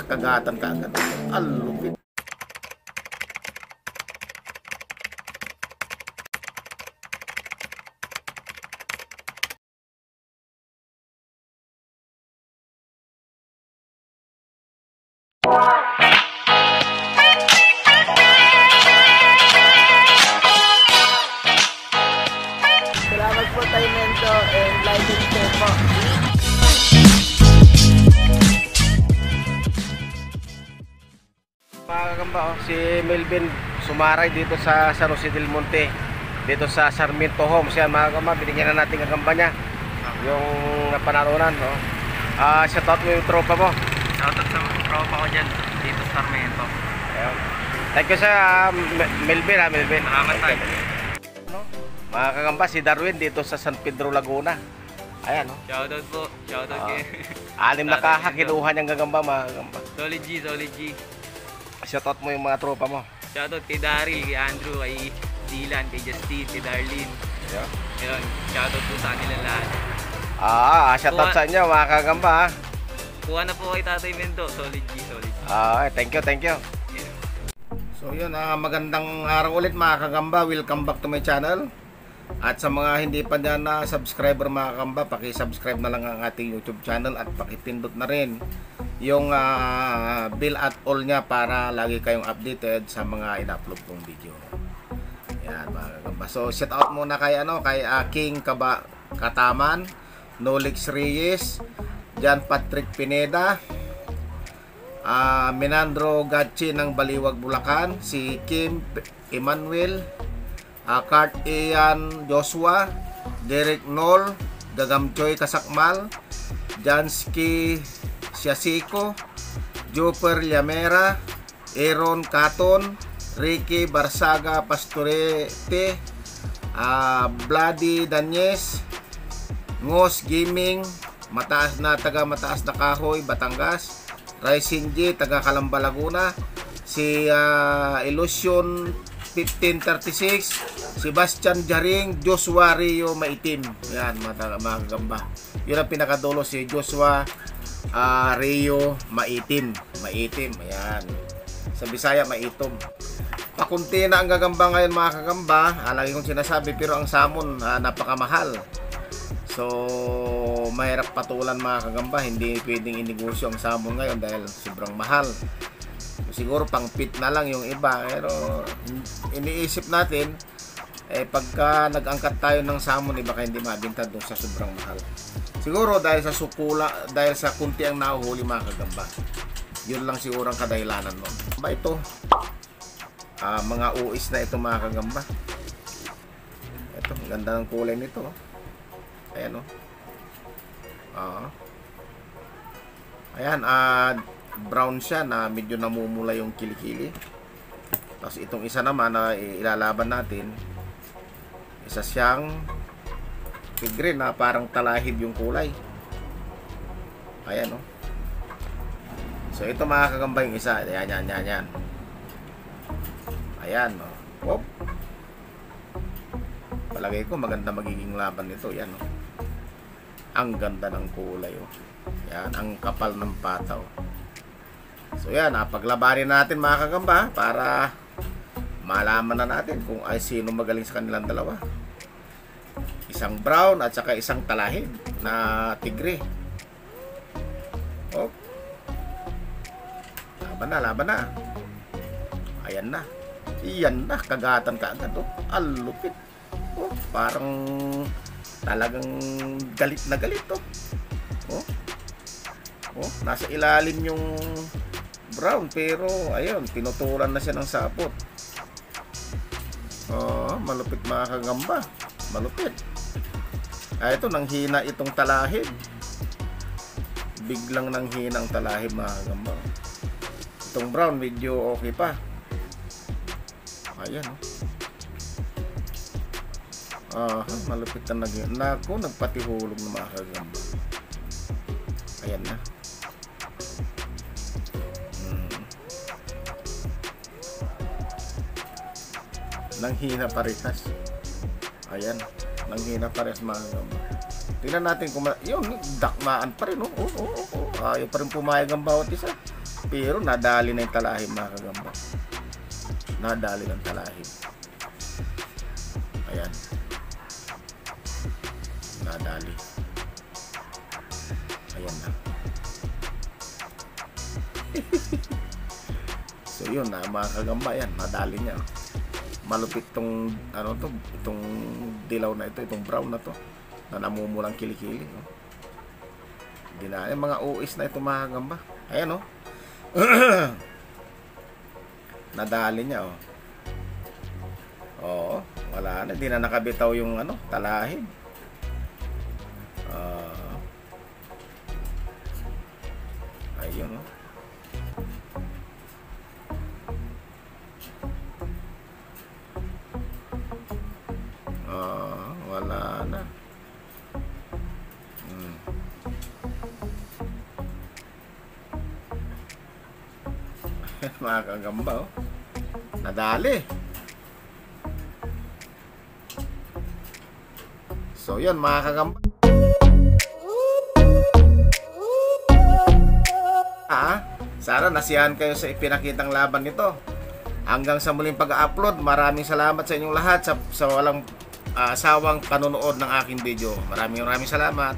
kagatan ka agad. Alupit. Salamat po tayo Mento and like and share po. Mga kakamba, si Melvin sumaray dito sa San Jose del Monte, dito sa Sarmiento Homes. Yan mga kakamba, binigyan na natin kakamba niya yung napanaronan, no? Shoutout mo yung tropa mo. Shoutout sa tropa ko dyan, dito sa Sarmiento. Ayun. Thank you sa Melvin, Melvin. Salamat tayo. Mga kakamba, si Darwin dito sa San Pedro, Laguna. Ayan, no? Shoutout po, shoutout kayo. 6 na kaha, kinuha niyang gagamba, mga kakamba. Solid G, Solid G. Shoutout mo yung mga tropa mo. Shoutout kay Daryl, kay Andrew, kay Dylan, kay Justine, kay Darlene. Yeah. Ayun, shoutout po sa kanila lahat. Shoutout sa inyo mga kakamba, ha? Kuha na po kay Tatay Mento, Solid G, Solid G. Thank you, thank you. Yeah. So yun, magandang araw ulit mga kakamba. Welcome back to my channel. At sa mga hindi pa dyan na subscriber mga kakamba, paki-subscribe na lang ang ating YouTube channel at pakipindot na rin yung bell at all nya para lagi kayong updated sa mga in-upload kong video. Yan mga kakamba. So shout out muna kay King Kataman, Nolix Reyes, John Patrick Pineda, Minandro Gatchi ng Baliwag, Bulacan, si Kim Emmanuel, Kart Ian Joshua, Derek Nol, Gagamchoy Kasakmal, Jansky Siasiko, Joper Llamera, Aaron Katon, Ricky Barsaga Pastorete, Bloody Danyes, Ngos Gaming, Mataas na Kahoy, Batangas, Rising J, taga Calamba, Laguna, si Illusion 1536, Sebastian Jaring, Joshua Rio Maitim. Yan mga gamba. Yun ang pinakadulo, si Joshua Rio Maitim. Ayan. Sa Bisaya, Maitom. Pakunti na ang gagamba ngayon mga kagamba. Lagi kong sinasabi, pero ang salmon napakamahal. So mahirap patulan mga kagamba. Hindi pwedeng inegosyo ang salmon ngayon dahil sobrang mahal. Siguro pang pit na lang yung iba, pero iniisip natin pagka nag-angkat tayo ng salmon, baka hindi mabenta doon sa sobrang mahal. Siguro dahil sa sukula, dahil sa kunti ang nahuhuli mga kagamba. Yun lang siguro ang kadahilanan nun. Ito mga uis na ito mga kagamba. Ito, ang ganda ng kulay nito. Ayan, ayan, brown siya na medyo namumula yung kilikili. Tapos itong isa naman na ilalaban natin, isa siyang tigre na parang talahib yung kulay. Ayan, So ito mga kagamba yung isa. Ayan. Ayan, Hop. Palagay ko maganda magiging laban nito. Yan, Ang ganda ng kulay, Yan, ang kapal ng pataw. So yan, paglabanin natin mga kagamba para malaman na natin kung ay sino magaling sa kanilang dalawa. Isang brown at saka isang talahib na tigre. Laban na. Ayan na. Iyan na, kagatan ka agad. Alupit. Parang talagang galit na galit. Nasa ilalim yung brown, pero ayun, pinutulan na siya ng sapot. Malupit mga kagamba. Malupit. Ito, nanghina itong talahib. Biglang nanghina ang talahib mga kagamba. Itong brown, medyo okay pa. Ayan, malupit na naku, nagpatihulog na mga kagamba. Ayan na. Nanghina parehas. Ayan, nanghina parehas mga kagamba. Tingnan natin kung yun, dakmaan pa rin. Ayaw pa rin pumayag ang bawat isa. Pero nadali na yung talahib mga kagamba. Nadali ng talahib. Ayan. Nadali. Ayan na. So yun na mga kagamba, yan. Nadali niya. Malupit tong ano to, itong dilaw na ito, itong brown na to. Na namumulang kilikili. No? Hindi na. Yung mga uis na ito mga kagamba. Ayan o. Nadali niya oh. Oo, wala na, hindi na nakabitaw yung ano, talahib. Ayun oh. Wala na. Mga kagamba oh. Nadali. So yun mga kagamba. Sana nasiyahan kayo sa ipinakitang laban nito. Hanggang sa muling pag-upload, maraming salamat sa inyong lahat sa walang asawang panonood ng aking video. Maraming salamat.